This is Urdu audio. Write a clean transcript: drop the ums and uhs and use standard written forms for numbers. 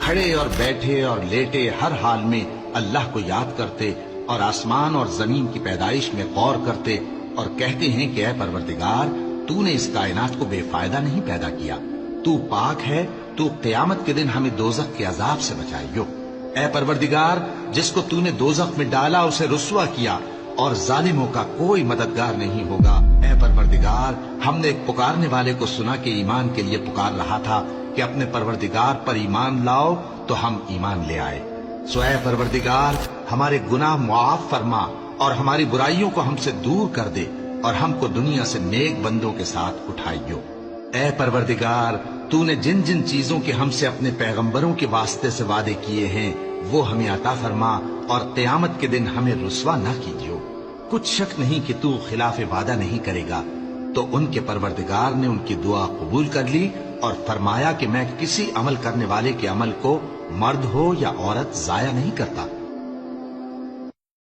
کھڑے اور بیٹھے اور لیٹے ہر حال میں اللہ کو یاد کرتے اور آسمان اور زمین کی پیدائش میں غور کرتے اور کہتے ہیں کہ اے پروردگار تو نے اس کائنات کو بے فائدہ نہیں پیدا کیا، تو پاک ہے، تو قیامت کے دن ہمیں دوزخ کے عذاب سے بچائیو۔ اے پروردگار جس کو تو نے دوزخ میں ڈالا اسے رسوا کیا اور ظالموں کا کوئی مددگار نہیں ہوگا۔ اے پروردگار ہم نے ایک پکارنے والے کو سنا کہ ایمان کے لیے پکار رہا تھا کہ اپنے پروردگار پر ایمان لاؤ، تو ہم ایمان لے آئے۔ سو اے پروردگار ہمارے گناہ معاف فرما اور ہماری برائیوں کو ہم سے دور کر دے اور ہم کو دنیا سے نیک بندوں کے ساتھ اٹھائیو۔ اے پروردگار تو نے جن جن چیزوں کے ہم سے اپنے پیغمبروں کے واسطے سے وعدے کیے ہیں وہ ہمیں عطا فرما اور قیامت کے دن ہمیں رسوا نہ کیجیو۔ کچھ شک نہیں کہ تو خلاف وعدہ نہیں کرے گا۔ تو ان کے پروردگار نے ان کی دعا قبول کر لی اور فرمایا کہ میں کسی عمل کرنے والے کے عمل کو مرد ہو یا عورت ضائع نہیں کرتا۔